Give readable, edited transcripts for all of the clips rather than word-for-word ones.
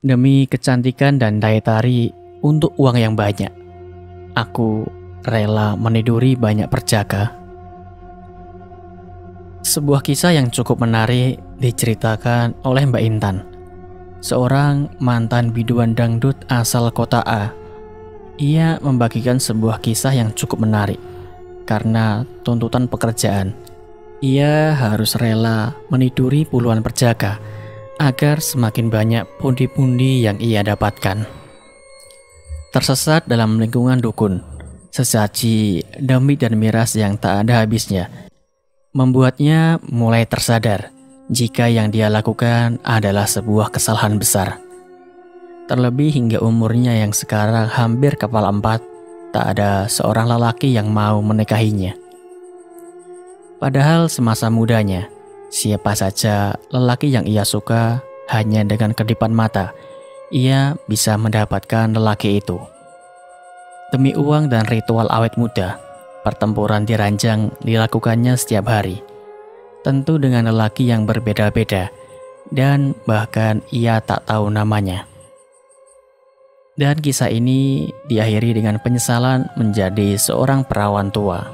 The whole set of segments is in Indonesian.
Demi kecantikan dan daya tarik untuk uang yang banyak, aku rela meniduri banyak perjaka. Sebuah kisah yang cukup menarik diceritakan oleh Mbak Intan, seorang mantan biduan dangdut asal kota A. Ia membagikan sebuah kisah yang cukup menarik. Karena tuntutan pekerjaan, ia harus rela meniduri puluhan perjaka agar semakin banyak pundi-pundi yang ia dapatkan. Tersesat dalam lingkungan dukun, sesaji demi dan miras yang tak ada habisnya, membuatnya mulai tersadar jika yang dia lakukan adalah sebuah kesalahan besar. Terlebih hingga umurnya yang sekarang hampir kepala 4, tak ada seorang lelaki yang mau menikahinya. Padahal semasa mudanya, siapa saja lelaki yang ia suka, hanya dengan kedipan mata, ia bisa mendapatkan lelaki itu. Demi uang dan ritual awet muda, pertempuran diranjang dilakukannya setiap hari. Tentu dengan lelaki yang berbeda-beda, dan bahkan ia tak tahu namanya. Dan kisah ini diakhiri dengan penyesalan menjadi seorang perawan tua.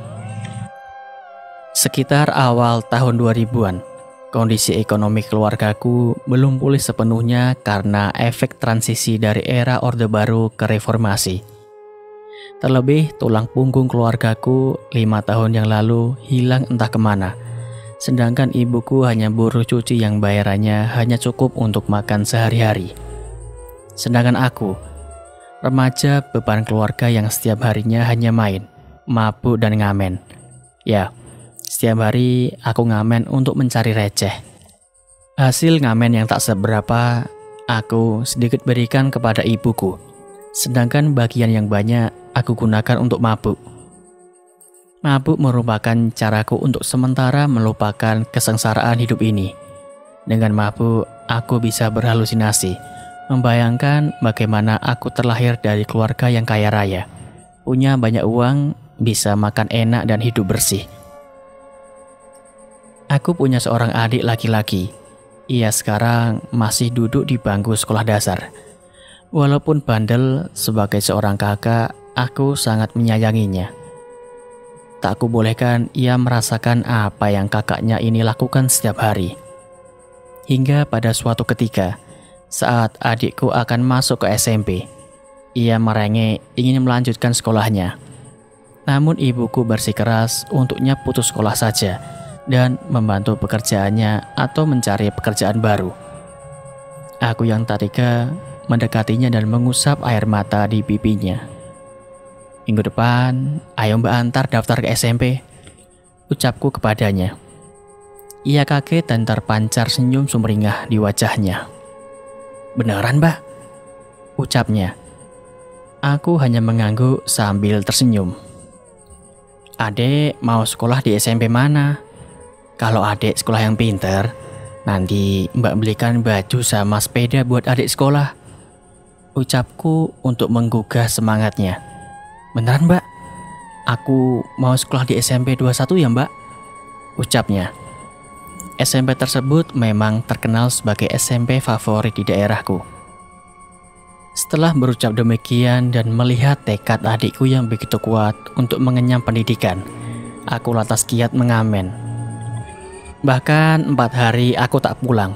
Sekitar awal tahun 2000-an, kondisi ekonomi keluargaku belum pulih sepenuhnya karena efek transisi dari era Orde Baru ke reformasi. Terlebih tulang punggung keluargaku 5 tahun yang lalu hilang entah kemana. Sedangkan ibuku hanya buruh cuci yang bayarannya hanya cukup untuk makan sehari-hari. Sedangkan aku, remaja beban keluarga yang setiap harinya hanya main, mabuk dan ngamen. Ya, setiap hari aku ngamen untuk mencari receh. Hasil ngamen yang tak seberapa, aku sedikit berikan kepada ibuku. Sedangkan bagian yang banyak aku gunakan untuk mabuk. Mabuk merupakan caraku untuk sementara melupakan kesengsaraan hidup ini. Dengan mabuk, aku bisa berhalusinasi, membayangkan bagaimana aku terlahir dari keluarga yang kaya raya, punya banyak uang, bisa makan enak dan hidup bersih. Aku punya seorang adik laki-laki. Ia sekarang masih duduk di bangku sekolah dasar. Walaupun bandel, sebagai seorang kakak, aku sangat menyayanginya. Tak kubolehkan ia merasakan apa yang kakaknya ini lakukan setiap hari. Hingga pada suatu ketika, saat adikku akan masuk ke SMP, ia merengek ingin melanjutkan sekolahnya. Namun ibuku bersikeras untuknya putus sekolah saja dan membantu pekerjaannya atau mencari pekerjaan baru. Aku yang tak tega mendekatinya dan mengusap air mata di pipinya. Minggu depan, ayo Mbak antar daftar ke SMP, ucapku kepadanya. Ia kaget dan terpancar senyum sumringah di wajahnya. Beneran Mbak? Ucapnya. Aku hanya mengangguk sambil tersenyum. Adek mau sekolah di SMP mana? Kalau adik sekolah yang pinter, nanti Mbak belikan baju sama sepeda buat adik sekolah, ucapku untuk menggugah semangatnya. Beneran Mbak? Aku mau sekolah di SMP 21 ya Mbak, ucapnya. SMP tersebut memang terkenal sebagai SMP favorit di daerahku. Setelah berucap demikian dan melihat tekad adikku yang begitu kuat untuk mengenyam pendidikan, aku lantas giat mengamen. Bahkan 4 hari aku tak pulang.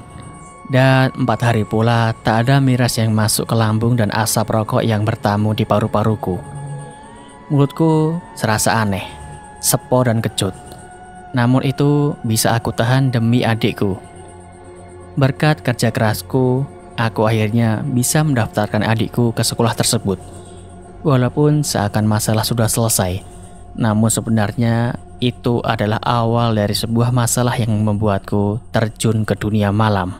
Dan 4 hari pula tak ada miras yang masuk ke lambung dan asap rokok yang bertamu di paru-paruku. Mulutku serasa aneh, sepo dan kecut. Namun itu bisa aku tahan demi adikku. Berkat kerja kerasku, aku akhirnya bisa mendaftarkan adikku ke sekolah tersebut. Walaupun seakan masalah sudah selesai, namun sebenarnya itu adalah awal dari sebuah masalah yang membuatku terjun ke dunia malam.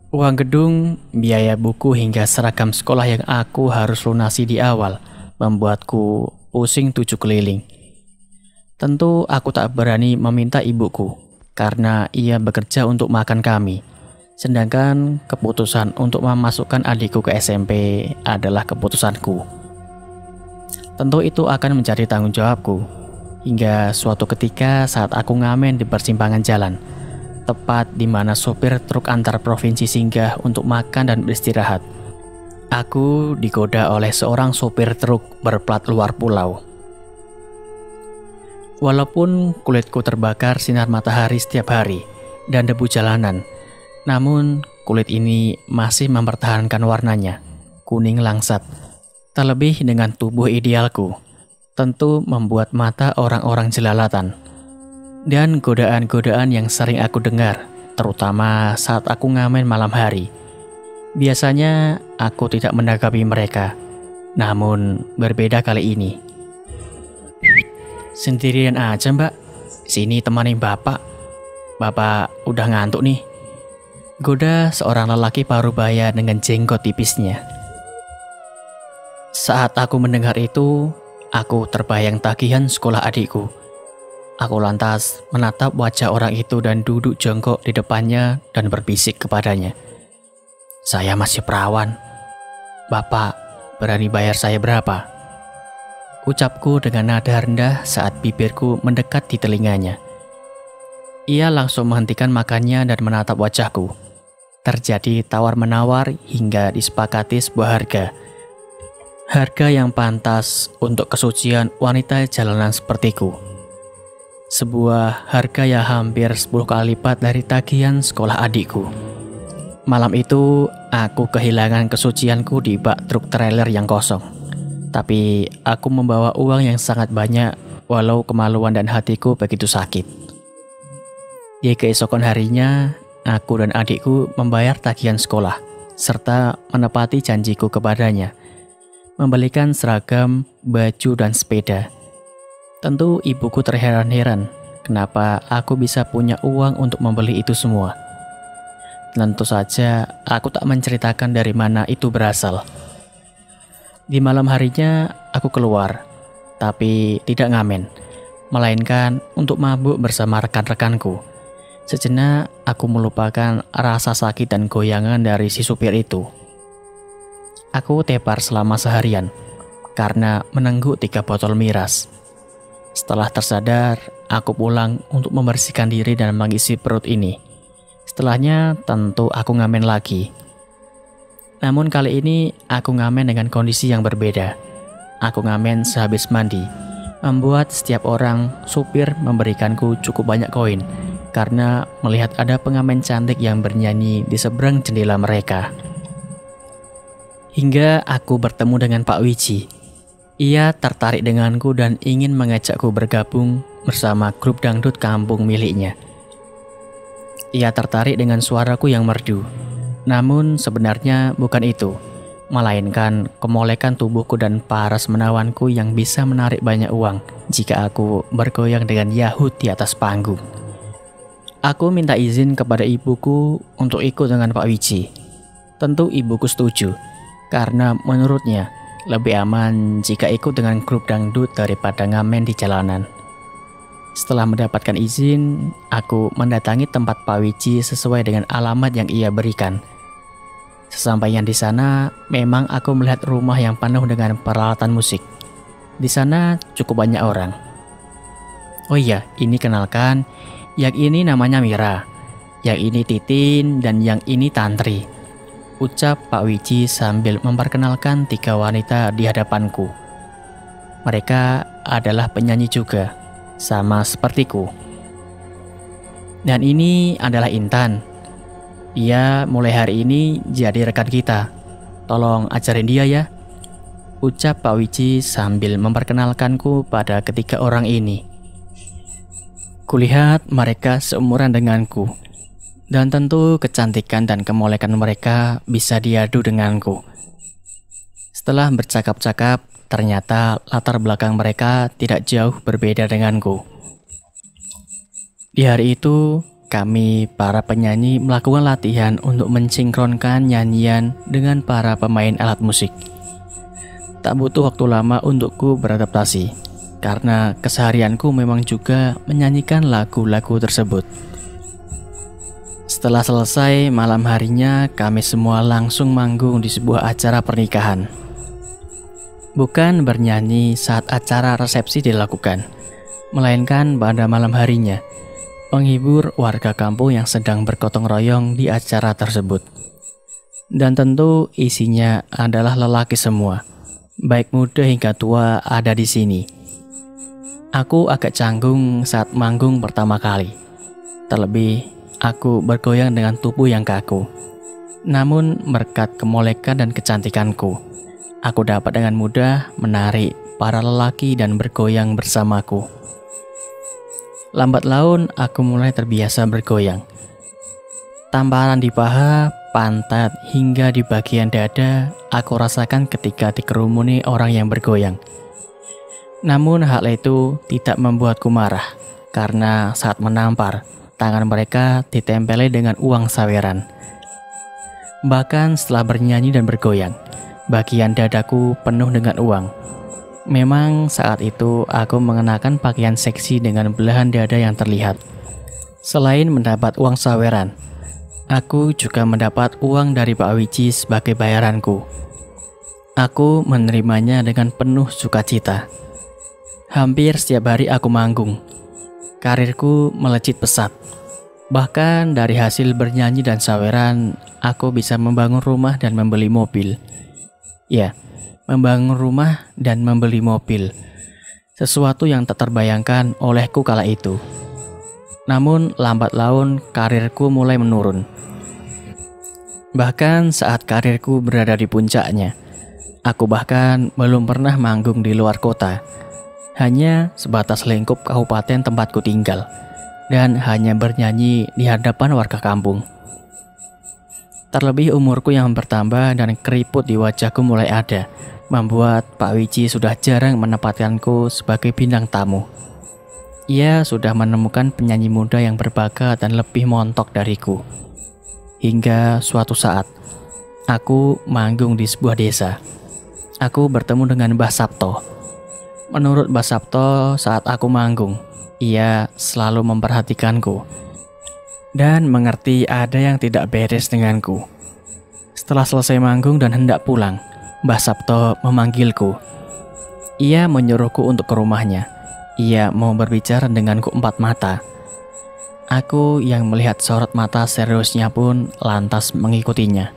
Uang gedung, biaya buku hingga seragam sekolah yang aku harus lunasi di awal membuatku pusing 7 keliling. Tentu aku tak berani meminta ibuku karena ia bekerja untuk makan kami. Sedangkan keputusan untuk memasukkan adikku ke SMP adalah keputusanku. Tentu itu akan menjadi tanggung jawabku. Hingga suatu ketika saat aku ngamen di persimpangan jalan, tepat di mana sopir truk antar provinsi singgah untuk makan dan beristirahat. Aku digoda oleh seorang sopir truk berplat luar pulau. Walaupun kulitku terbakar sinar matahari setiap hari dan debu jalanan, namun kulit ini masih mempertahankan warnanya, kuning langsat. Terlebih dengan tubuh idealku, tentu membuat mata orang-orang jelalatan. Dan godaan-godaan yang sering aku dengar, terutama saat aku ngamen malam hari. Biasanya aku tidak menanggapi mereka, namun berbeda kali ini. Sendirian aja mbak, sini temani bapak. Bapak udah ngantuk nih. Goda seorang lelaki parubaya dengan jenggot tipisnya. Saat aku mendengar itu, aku terbayang tagihan sekolah adikku. Aku lantas menatap wajah orang itu dan duduk jongkok di depannya dan berbisik kepadanya. Saya masih perawan. Bapak berani bayar saya berapa? Ucapku dengan nada rendah saat bibirku mendekat di telinganya. Ia langsung menghentikan makannya dan menatap wajahku. Terjadi tawar-menawar hingga disepakati sebuah harga. Harga yang pantas untuk kesucian wanita jalanan sepertiku. Sebuah harga yang hampir 10 kali lipat dari tagihan sekolah adikku. Malam itu, aku kehilangan kesucianku di bak truk trailer yang kosong. Tapi aku membawa uang yang sangat banyak, walau kemaluan dan hatiku begitu sakit. Di keesokan harinya, aku dan adikku membayar tagihan sekolah, serta menepati janjiku kepadanya, membelikan seragam, baju, dan sepeda. Tentu ibuku terheran-heran, kenapa aku bisa punya uang untuk membeli itu semua. Tentu saja aku tak menceritakan dari mana itu berasal. Di malam harinya aku keluar, tapi tidak ngamen, melainkan untuk mabuk bersama rekan-rekanku. Sejenak aku melupakan rasa sakit dan goyangan dari si supir itu. Aku tepar selama seharian karena menengguk 3 botol miras. Setelah tersadar, aku pulang untuk membersihkan diri dan mengisi perut ini. Setelahnya tentu aku ngamen lagi. Namun kali ini aku ngamen dengan kondisi yang berbeda. Aku ngamen sehabis mandi, membuat setiap orang supir memberikanku cukup banyak koin karena melihat ada pengamen cantik yang bernyanyi di seberang jendela mereka. Hingga aku bertemu dengan Pak Wiji. Ia tertarik denganku dan ingin mengajakku bergabung bersama grup dangdut kampung miliknya. Ia tertarik dengan suaraku yang merdu. Namun sebenarnya bukan itu, melainkan kemolekan tubuhku dan paras menawanku yang bisa menarik banyak uang jika aku bergoyang dengan yahut di atas panggung. Aku minta izin kepada ibuku untuk ikut dengan Pak Wiji. Tentu ibuku setuju, karena menurutnya lebih aman jika ikut dengan grup dangdut daripada ngamen di jalanan. Setelah mendapatkan izin, aku mendatangi tempat Pak Wiji sesuai dengan alamat yang ia berikan. Sesampainya di sana, memang aku melihat rumah yang penuh dengan peralatan musik. Di sana cukup banyak orang. Oh iya, ini kenalkan, yang ini namanya Mira, yang ini Titin, dan yang ini Tantri. Ucap Pak Wiji sambil memperkenalkan 3 wanita di hadapanku. Mereka adalah penyanyi juga, sama sepertiku. Dan ini adalah Intan. Dia mulai hari ini jadi rekan kita. Tolong ajarin dia ya. Ucap Pak Wiji sambil memperkenalkanku pada ketiga orang ini. Kulihat mereka seumuran denganku. Dan tentu kecantikan dan kemolekan mereka bisa diadu denganku. Setelah bercakap-cakap, ternyata latar belakang mereka tidak jauh berbeda denganku. Di hari itu, kami para penyanyi melakukan latihan untuk mensinkronkan nyanyian dengan para pemain alat musik. Tak butuh waktu lama untukku beradaptasi, karena keseharianku memang juga menyanyikan lagu-lagu tersebut. Setelah selesai malam harinya, kami semua langsung manggung di sebuah acara pernikahan. Bukan bernyanyi saat acara resepsi dilakukan, melainkan pada malam harinya. menghibur warga kampung yang sedang bergotong royong di acara tersebut. Dan tentu isinya adalah lelaki semua, baik muda hingga tua ada di sini. Aku agak canggung saat manggung pertama kali. Terlebih, aku bergoyang dengan tubuh yang kaku. Namun berkat kemolekan dan kecantikanku, aku dapat dengan mudah menarik para lelaki dan bergoyang bersamaku. Lambat laun aku mulai terbiasa bergoyang. Tamparan di paha, pantat, hingga di bagian dada aku rasakan ketika dikerumuni orang yang bergoyang. Namun hal itu tidak membuatku marah, karena saat menampar, tangan mereka ditempeli dengan uang saweran. Bahkan setelah bernyanyi dan bergoyang, bagian dadaku penuh dengan uang. Memang saat itu aku mengenakan pakaian seksi dengan belahan dada yang terlihat. Selain mendapat uang saweran, aku juga mendapat uang dari Pak Wiji sebagai bayaranku. Aku menerimanya dengan penuh sukacita. Hampir setiap hari aku manggung. Karirku melejit pesat. Bahkan dari hasil bernyanyi dan saweran, aku bisa membangun rumah dan membeli mobil. Ya, membangun rumah dan membeli mobil. Sesuatu yang tak terbayangkan olehku kala itu. Namun lambat laun karirku mulai menurun. Bahkan saat karirku berada di puncaknya, aku bahkan belum pernah manggung di luar kota. Hanya sebatas lingkup kabupaten tempatku tinggal, dan hanya bernyanyi di hadapan warga kampung. Terlebih umurku yang bertambah dan keriput di wajahku mulai ada, membuat Pak Wiji sudah jarang menempatkanku sebagai bintang tamu. Ia sudah menemukan penyanyi muda yang berbakat dan lebih montok dariku. Hingga suatu saat, aku manggung di sebuah desa. Aku bertemu dengan Mbah Sabto. Menurut Mbah Sabto, saat aku manggung, ia selalu memperhatikanku dan mengerti ada yang tidak beres denganku. Setelah selesai manggung dan hendak pulang, Mbah Sabto memanggilku. Ia menyuruhku untuk ke rumahnya. Ia mau berbicara denganku empat mata. Aku yang melihat sorot mata seriusnya pun lantas mengikutinya.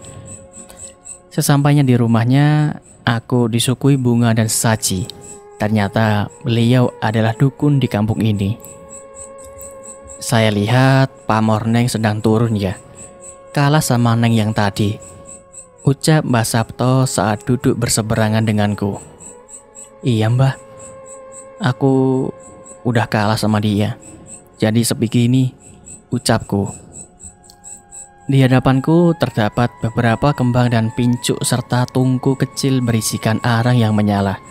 Sesampainya di rumahnya, aku disuguhi bunga dan sesaji. Ternyata beliau adalah dukun di kampung ini. Saya lihat pamor Neng sedang turun ya. Kalah sama Neng yang tadi, ucap Mbah Sabto saat duduk berseberangan denganku. Iya Mbah, aku udah kalah sama dia. Jadi sebegini, ucapku. Di hadapanku terdapat beberapa kembang dan pincuk serta tungku kecil berisikan arang yang menyala.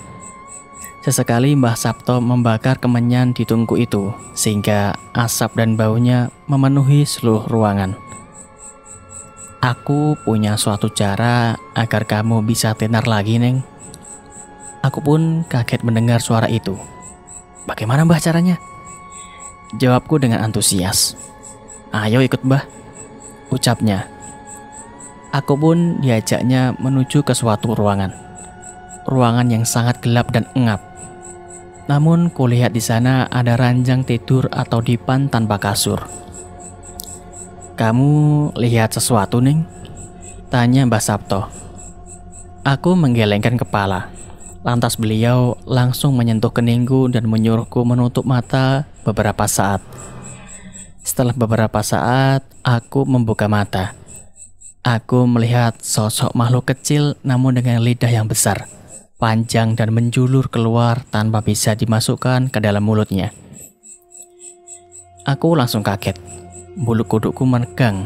Sesekali Mbah Sabto membakar kemenyan di tungku itu, sehingga asap dan baunya memenuhi seluruh ruangan. Aku punya suatu cara agar kamu bisa tenar lagi, Neng. Aku pun kaget mendengar suara itu. Bagaimana Mbah caranya? Jawabku dengan antusias. Ayo ikut Mbah, ucapnya. Aku pun diajaknya menuju ke suatu ruangan. Ruangan yang sangat gelap dan engap. Namun kulihat di sana ada ranjang tidur atau dipan tanpa kasur. Kamu lihat sesuatu, Neng? Tanya Mbah Sabto. Aku menggelengkan kepala. Lantas beliau langsung menyentuh keningku dan menyuruhku menutup mata beberapa saat. Setelah beberapa saat, aku membuka mata. Aku melihat sosok makhluk kecil namun dengan lidah yang besar, panjang dan menjulur keluar tanpa bisa dimasukkan ke dalam mulutnya. Aku langsung kaget. Bulu kudukku menegang.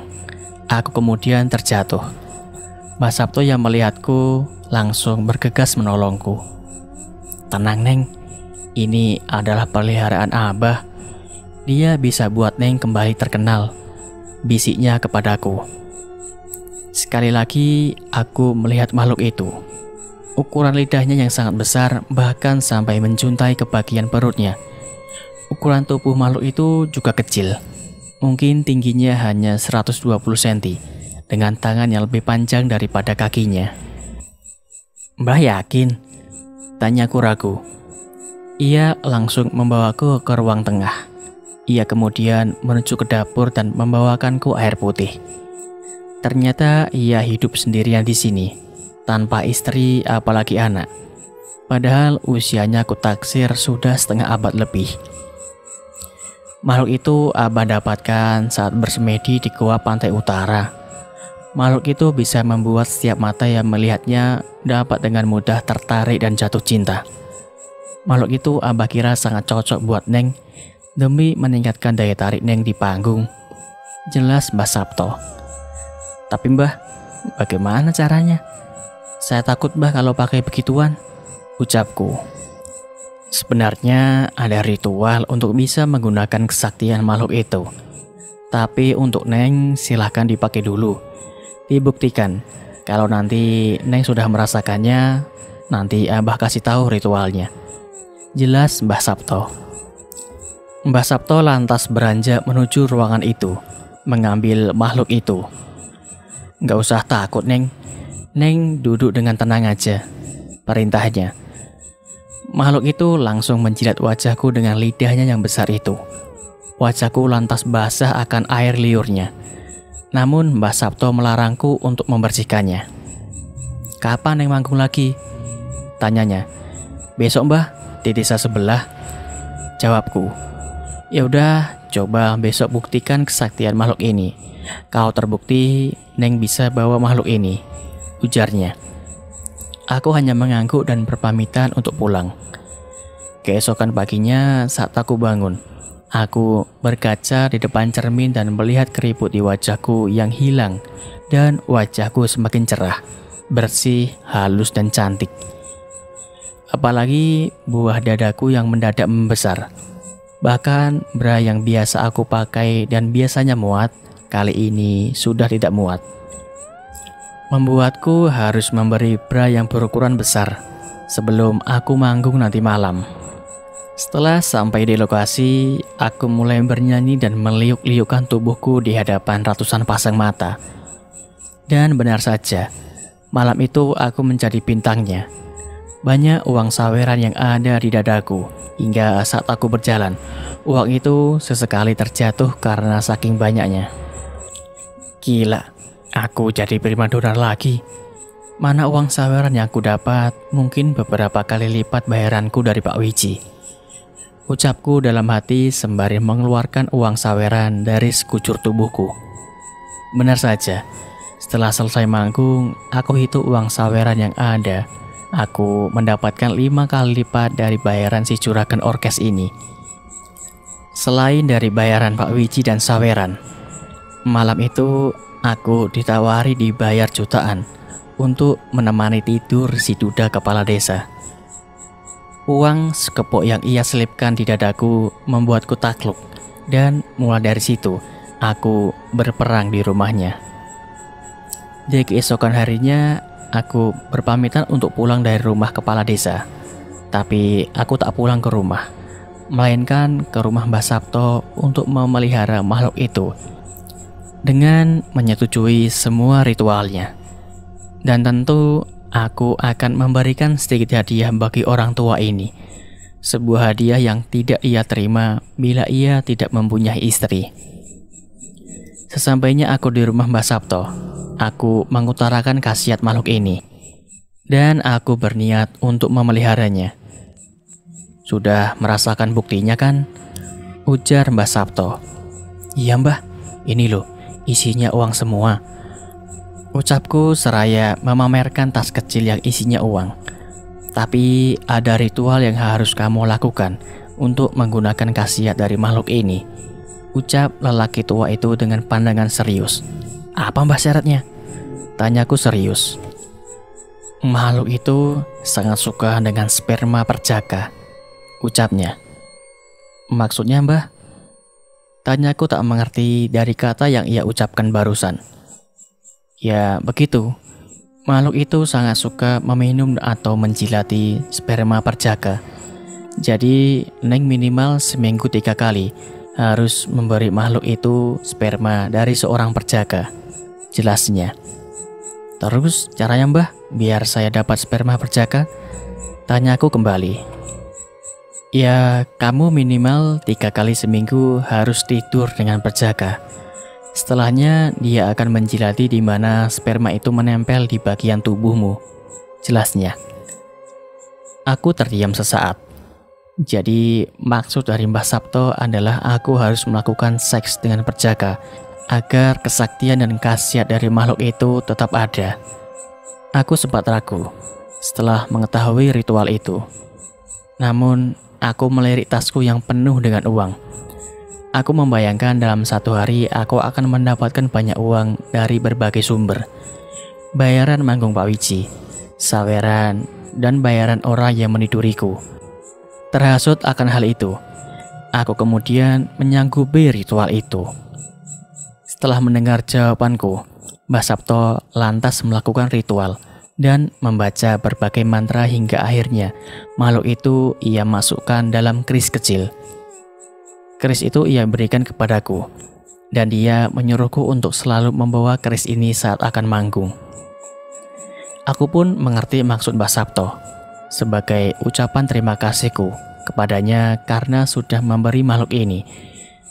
Aku kemudian terjatuh. Mbah Sabto yang melihatku langsung bergegas menolongku. Tenang Neng, ini adalah peliharaan Abah. Dia bisa buat Neng kembali terkenal, bisiknya kepadaku. Sekali lagi aku melihat makhluk itu. Ukuran lidahnya yang sangat besar bahkan sampai menjuntai ke bagian perutnya. Ukuran tubuh makhluk itu juga kecil. Mungkin tingginya hanya 120 cm, dengan tangan yang lebih panjang daripada kakinya. Mbah yakin? Tanyaku ragu. Ia langsung membawaku ke ruang tengah. Ia kemudian menuju ke dapur dan membawakanku air putih. Ternyata ia hidup sendirian di sini, tanpa istri apalagi anak. Padahal usianya kutaksir sudah setengah abad lebih. Makhluk itu Abah dapatkan saat bersemedi di Goa Pantai Utara. Makhluk itu bisa membuat setiap mata yang melihatnya dapat dengan mudah tertarik dan jatuh cinta. Makhluk itu Abah kira sangat cocok buat Neng demi meningkatkan daya tarik Neng di panggung. Jelas Mbah Sabto. Tapi Mbah, bagaimana caranya? Saya takut Mbah kalau pakai begituan, ucapku. Sebenarnya ada ritual untuk bisa menggunakan kesaktian makhluk itu. Tapi untuk Neng silahkan dipakai dulu. Dibuktikan. Kalau nanti Neng sudah merasakannya, nanti Abah kasih tahu ritualnya. Jelas Mbah Sabto. Mbah Sabto lantas beranjak menuju ruangan itu, mengambil makhluk itu. Gak usah takut Neng. Neng duduk dengan tenang aja, perintahnya. Makhluk itu langsung menjilat wajahku dengan lidahnya yang besar itu. Wajahku lantas basah akan air liurnya. Namun Mbah Sabto melarangku untuk membersihkannya. Kapan Neng manggung lagi? Tanyanya. Besok Mbah, di desa sebelah, jawabku. Ya udah, coba besok buktikan kesaktian makhluk ini. Kalau terbukti, Neng bisa bawa makhluk ini, ujarnya. Aku hanya mengangguk dan berpamitan untuk pulang. Keesokan paginya saat aku bangun, aku berkaca di depan cermin dan melihat keriput di wajahku yang hilang dan wajahku semakin cerah, bersih, halus dan cantik. Apalagi buah dadaku yang mendadak membesar. Bahkan bra yang biasa aku pakai dan biasanya muat, kali ini sudah tidak muat. Membuatku harus memberi bra yang berukuran besar sebelum aku manggung nanti malam. Setelah sampai di lokasi, aku mulai bernyanyi dan meliuk-liukkan tubuhku di hadapan ratusan pasang mata. Dan benar saja, malam itu aku menjadi bintangnya. Banyak uang saweran yang ada di dadaku, hingga saat aku berjalan, uang itu sesekali terjatuh karena saking banyaknya. Gila, aku jadi primadona lagi. Mana uang saweran yang aku dapat mungkin beberapa kali lipat bayaranku dari Pak Wiji. Ucapku dalam hati sembari mengeluarkan uang saweran dari sekujur tubuhku. Benar saja, setelah selesai manggung, aku hitung uang saweran yang ada. Aku mendapatkan 5 kali lipat dari bayaran si juragan orkes ini. Selain dari bayaran Pak Wiji dan saweran, malam itu aku ditawari dibayar jutaan untuk menemani tidur si duda kepala desa. Uang sekepok yang ia selipkan di dadaku membuatku takluk, dan mulai dari situ aku berperang di rumahnya. Di keesokan harinya aku berpamitan untuk pulang dari rumah kepala desa. Tapi aku tak pulang ke rumah, melainkan ke rumah Mbah Sabto untuk memelihara makhluk itu dengan menyetujui semua ritualnya. Dan tentu aku akan memberikan sedikit hadiah bagi orang tua ini. Sebuah hadiah yang tidak ia terima bila ia tidak mempunyai istri. Sesampainya aku di rumah Mbah Sabto, aku mengutarakan khasiat makhluk ini. Dan aku berniat untuk memeliharanya. Sudah merasakan buktinya kan? Ujar Mbah Sabto. Iya Mbah, ini loh, isinya uang semua. Ucapku seraya memamerkan tas kecil yang isinya uang. Tapi ada ritual yang harus kamu lakukan untuk menggunakan khasiat dari makhluk ini, ucap lelaki tua itu dengan pandangan serius. Apa Mbah syaratnya? Tanyaku serius. Makhluk itu sangat suka dengan sperma perjaka, ucapnya. Maksudnya Mbah? Tanyaku tak mengerti dari kata yang ia ucapkan barusan. Ya begitu, makhluk itu sangat suka meminum atau menjilati sperma perjaka. Jadi Neng minimal seminggu 3 kali harus memberi makhluk itu sperma dari seorang perjaka, jelasnya. Terus caranya Mbah biar saya dapat sperma perjaka? Tanyaku kembali. Ya, kamu minimal 3 kali seminggu harus tidur dengan berjaga. Setelahnya, dia akan menjilati di mana sperma itu menempel di bagian tubuhmu. Jelasnya. Aku terdiam sesaat. Jadi, maksud dari Mbah Sabto adalah aku harus melakukan seks dengan berjaga agar kesaktian dan khasiat dari makhluk itu tetap ada. Aku sempat ragu setelah mengetahui ritual itu. Namun, aku melirik tasku yang penuh dengan uang. Aku membayangkan dalam 1 hari aku akan mendapatkan banyak uang dari berbagai sumber. Bayaran manggung Pak Wiji, saweran, dan bayaran orang yang meniduriku. Terhasut akan hal itu, aku kemudian menyanggupi ritual itu. Setelah mendengar jawabanku, Mbah Sabto lantas melakukan ritual dan membaca berbagai mantra hingga akhirnya makhluk itu ia masukkan dalam keris kecil. Keris itu ia berikan kepadaku, dan dia menyuruhku untuk selalu membawa keris ini saat akan manggung. Aku pun mengerti maksud Mbah Sabto sebagai ucapan terima kasihku kepadanya karena sudah memberi makhluk ini,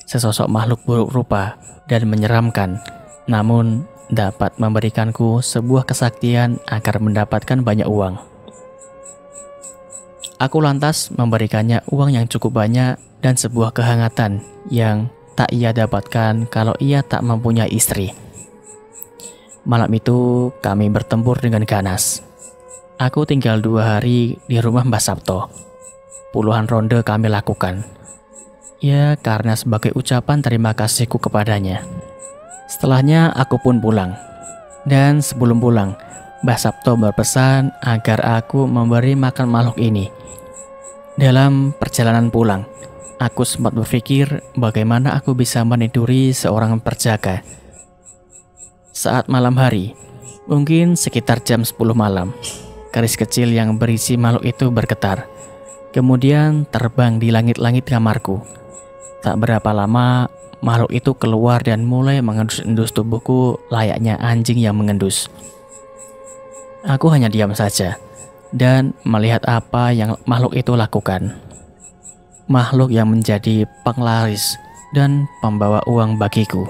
sesosok makhluk buruk rupa dan menyeramkan, namun dapat memberikanku sebuah kesaktian agar mendapatkan banyak uang. Aku lantas memberikannya uang yang cukup banyak dan sebuah kehangatan yang tak ia dapatkan kalau ia tak mempunyai istri. Malam itu kami bertempur dengan ganas. Aku tinggal 2 hari di rumah Mbah Sabto. Puluhan ronde kami lakukan. Ya, karena sebagai ucapan terima kasihku kepadanya. Setelahnya aku pun pulang. Dan sebelum pulang, Mbah Sabto berpesan agar aku memberi makan makhluk ini. Dalam perjalanan pulang, aku sempat berpikir bagaimana aku bisa meniduri seorang perjaka. Saat malam hari, mungkin sekitar jam 10 malam, keris kecil yang berisi makhluk itu bergetar, kemudian terbang di langit-langit kamarku. Tak berapa lama, makhluk itu keluar dan mulai mengendus-endus tubuhku layaknya anjing yang mengendus. Aku hanya diam saja dan melihat apa yang makhluk itu lakukan. Makhluk yang menjadi penglaris dan pembawa uang bagiku.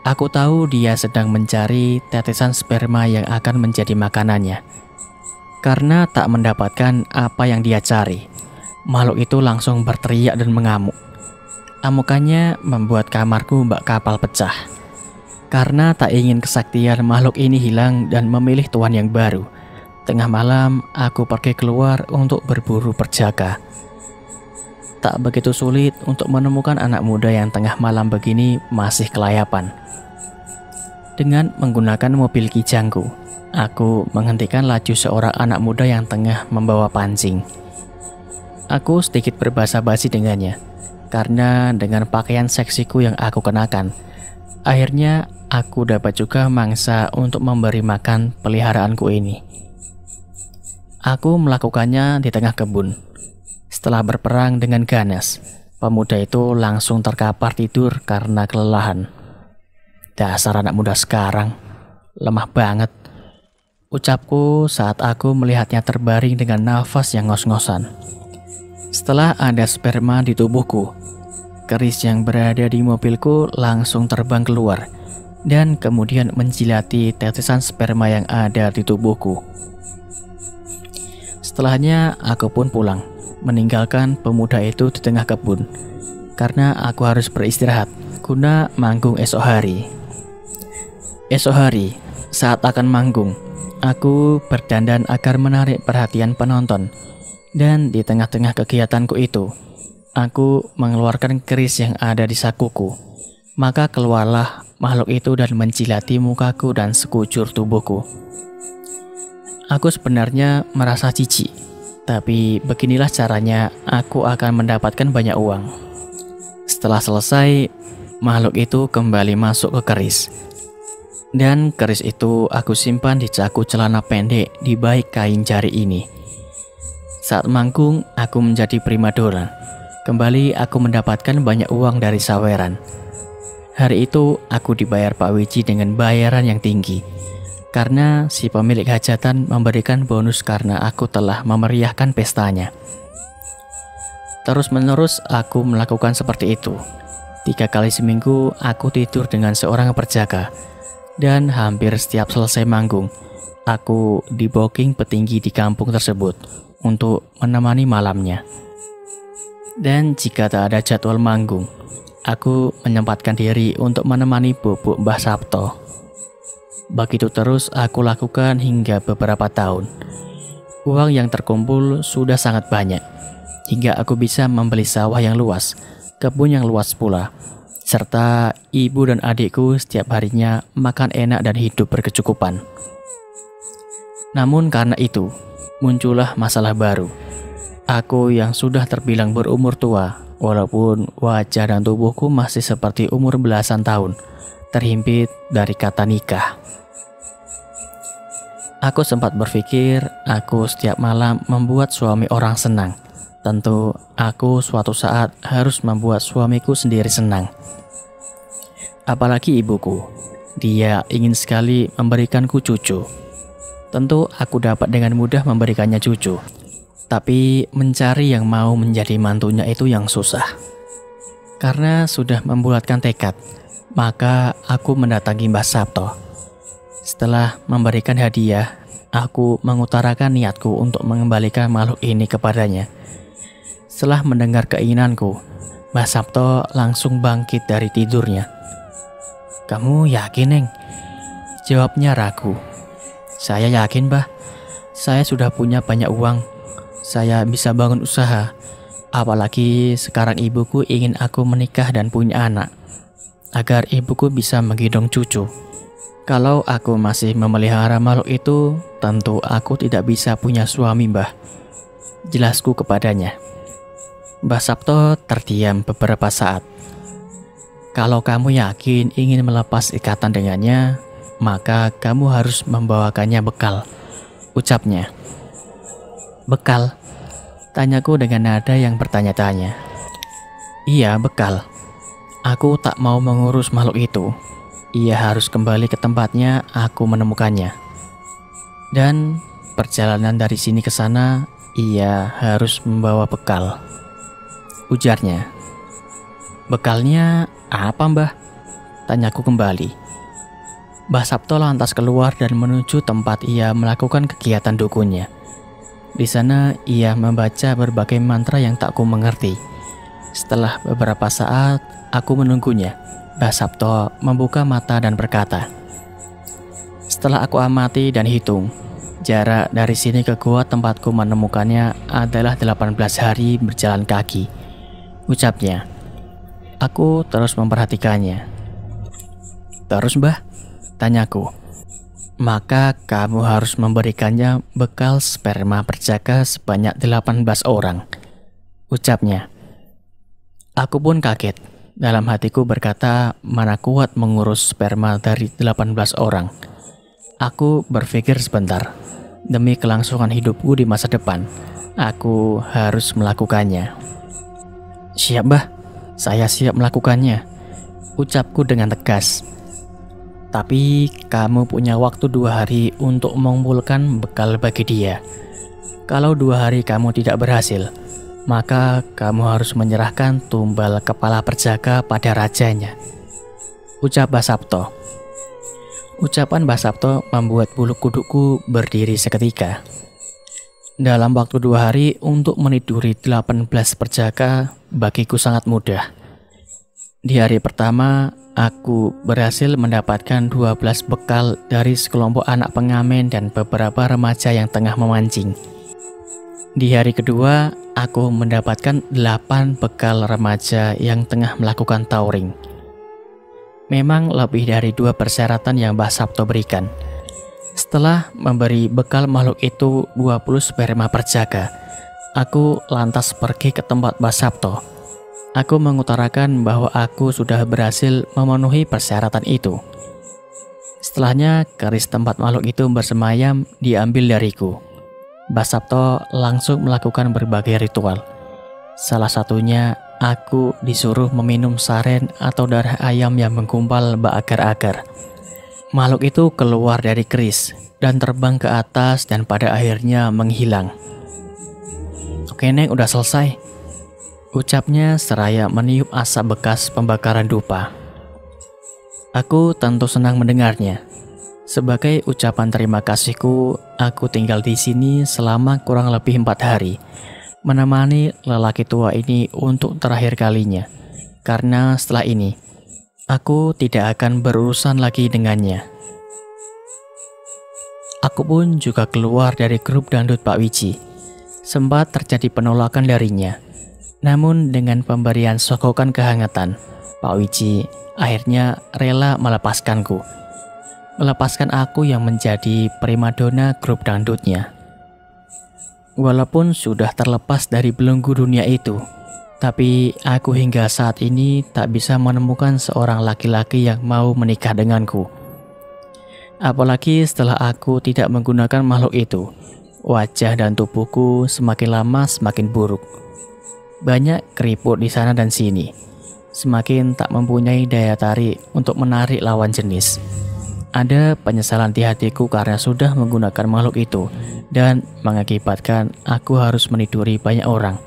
Aku tahu dia sedang mencari tetesan sperma yang akan menjadi makanannya. Karena tak mendapatkan apa yang dia cari, makhluk itu langsung berteriak dan mengamuk. Amukannya membuat kamarku bak kapal pecah. Karena tak ingin kesaktian makhluk ini hilang dan memilih tuan yang baru, tengah malam aku pergi keluar untuk berburu perjaka. Tak begitu sulit untuk menemukan anak muda yang tengah malam begini masih kelayapan. Dengan menggunakan mobil kijangku, aku menghentikan laju seorang anak muda yang tengah membawa pancing. Aku sedikit berbasa-basi dengannya, karena dengan pakaian seksiku yang aku kenakan, akhirnya aku dapat juga mangsa untuk memberi makan peliharaanku ini. Aku melakukannya di tengah kebun. Setelah berperang dengan ganas, pemuda itu langsung terkapar tidur karena kelelahan. Dasar anak muda sekarang, lemah banget, ucapku saat aku melihatnya terbaring dengan nafas yang ngos-ngosan. Setelah ada sperma di tubuhku, keris yang berada di mobilku langsung terbang keluar dan kemudian menjilati tetesan sperma yang ada di tubuhku. Setelahnya aku pun pulang, meninggalkan pemuda itu di tengah kebun, karena aku harus beristirahat guna manggung esok hari. Esok hari, saat akan manggung, aku berdandan agar menarik perhatian penonton. Dan di tengah-tengah kegiatanku itu, aku mengeluarkan keris yang ada di sakuku. Maka keluarlah makhluk itu dan menjilati mukaku dan sekujur tubuhku. Aku sebenarnya merasa jijik, tapi beginilah caranya aku akan mendapatkan banyak uang. Setelah selesai, makhluk itu kembali masuk ke keris. Dan keris itu aku simpan di caku celana pendek di balik kain jari ini. Saat manggung, aku menjadi primadona. Kembali aku mendapatkan banyak uang dari saweran. Hari itu aku dibayar Pak Wiji dengan bayaran yang tinggi, karena si pemilik hajatan memberikan bonus karena aku telah memeriahkan pestanya. Terus-menerus aku melakukan seperti itu. 3 kali seminggu aku tidur dengan seorang perjaka. Dan hampir setiap selesai manggung, aku di-booking petinggi di kampung tersebut untuk menemani malamnya. Dan jika tak ada jadwal manggung, aku menyempatkan diri untuk menemani bubuk Mbah Sabto. Begitu terus aku lakukan hingga beberapa tahun. Uang yang terkumpul sudah sangat banyak, hingga aku bisa membeli sawah yang luas, kebun yang luas pula, serta ibu dan adikku setiap harinya makan enak dan hidup berkecukupan. Namun karena itu, muncullah masalah baru. Aku yang sudah terbilang berumur tua, walaupun wajah dan tubuhku masih seperti umur belasan tahun, terhimpit dari kata nikah. Aku sempat berpikir aku setiap malam membuat suami orang senang. Tentu aku suatu saat harus membuat suamiku sendiri senang. Apalagi ibuku, dia ingin sekali memberikanku cucu. Tentu aku dapat dengan mudah memberikannya cucu, tapi mencari yang mau menjadi mantunya itu yang susah. Karena sudah membulatkan tekad, maka aku mendatangi Mbah Sabto. Setelah memberikan hadiah, aku mengutarakan niatku untuk mengembalikan makhluk ini kepadanya. Setelah mendengar keinginanku, Mbah Sabto langsung bangkit dari tidurnya. "Kamu yakin, Neng?" Jawabnya ragu. "Saya yakin, Mbah. Saya sudah punya banyak uang. Saya bisa bangun usaha. Apalagi sekarang ibuku ingin aku menikah dan punya anak, agar ibuku bisa menggendong cucu. Kalau aku masih memelihara makhluk itu, tentu aku tidak bisa punya suami, Mbah," jelasku kepadanya. Mbah Sabto terdiam beberapa saat. "Kalau kamu yakin ingin melepas ikatan dengannya, maka kamu harus membawakannya bekal," ucapnya. "Bekal?" tanyaku dengan nada yang bertanya-tanya. "Iya, bekal. Aku tak mau mengurus makhluk itu. Ia harus kembali ke tempatnya aku menemukannya. Dan perjalanan dari sini ke sana, ia harus membawa bekal," ujarnya. "Bekalnya apa, Mbah?" tanyaku kembali. Mbah Sabto lantas keluar dan menuju tempat ia melakukan kegiatan dukunnya. Di sana ia membaca berbagai mantra yang tak ku mengerti. Setelah beberapa saat aku menunggunya, Mbah Sabto membuka mata dan berkata, "Setelah aku amati dan hitung, jarak dari sini ke gua tempatku menemukannya adalah 18 hari berjalan kaki," ucapnya. Aku terus memperhatikannya. "Terus, Mbah?" tanyaku. "Maka kamu harus memberikannya bekal sperma perjaka sebanyak 18 orang," ucapnya. Aku pun kaget. Dalam hatiku berkata, mana kuat mengurus sperma dari 18 orang. Aku berpikir sebentar. Demi kelangsungan hidupku di masa depan, aku harus melakukannya. "Siap, Mbah. Saya siap melakukannya," ucapku dengan tegas. "Tapi kamu punya waktu 2 hari untuk mengumpulkan bekal bagi dia. Kalau 2 hari kamu tidak berhasil, maka kamu harus menyerahkan tumbal kepala perjaka pada rajanya," ucap Mbah Sabto. Ucapan Mbah Sabto membuat bulu kudukku berdiri seketika. Dalam waktu 2 hari untuk meniduri 18 perjaka bagiku sangat mudah. Di hari pertama, aku berhasil mendapatkan 12 bekal dari sekelompok anak pengamen dan beberapa remaja yang tengah memancing. Di hari kedua, aku mendapatkan 8 bekal remaja yang tengah melakukan touring. Memang lebih dari 2 persyaratan yang Mbah Sabto berikan. Setelah memberi bekal makhluk itu 20 sperma perjaka, aku lantas pergi ke tempat Mbah Sabto. Aku mengutarakan bahwa aku sudah berhasil memenuhi persyaratan itu. Setelahnya, keris tempat makhluk itu bersemayam diambil dariku. Mbah Sabto langsung melakukan berbagai ritual. Salah satunya, aku disuruh meminum saren atau darah ayam yang menggumpal beragar-agar. Makhluk itu keluar dari keris dan terbang ke atas dan pada akhirnya menghilang. "Oke, Neng, udah selesai," Ucapnya seraya meniup asap bekas pembakaran dupa. Aku tentu senang mendengarnya. Sebagai ucapan terima kasihku, aku tinggal di sini selama kurang lebih 4 hari, menemani lelaki tua ini untuk terakhir kalinya. Karena setelah ini, aku tidak akan berurusan lagi dengannya. Aku pun juga keluar dari grup dangdut Pak Wiji. Sempat terjadi penolakan darinya. Namun dengan pemberian sokokan kehangatan, Pak Wiji akhirnya rela melepaskanku. Melepaskan aku yang menjadi primadona grup dangdutnya. Walaupun sudah terlepas dari belenggu dunia itu, tapi aku hingga saat ini tak bisa menemukan seorang laki-laki yang mau menikah denganku. Apalagi setelah aku tidak menggunakan makhluk itu, wajah dan tubuhku semakin lama semakin buruk. Banyak keriput di sana dan sini, semakin tak mempunyai daya tarik untuk menarik lawan jenis. Ada penyesalan di hatiku karena sudah menggunakan makhluk itu dan mengakibatkan aku harus meniduri banyak orang.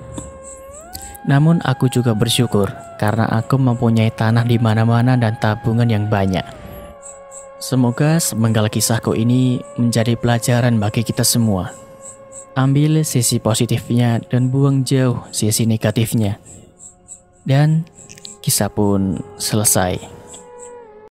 Namun aku juga bersyukur karena aku mempunyai tanah di mana-mana dan tabungan yang banyak. Semoga sepenggal kisahku ini menjadi pelajaran bagi kita semua. Ambil sisi positifnya dan buang jauh sisi negatifnya. Dan kisah pun selesai.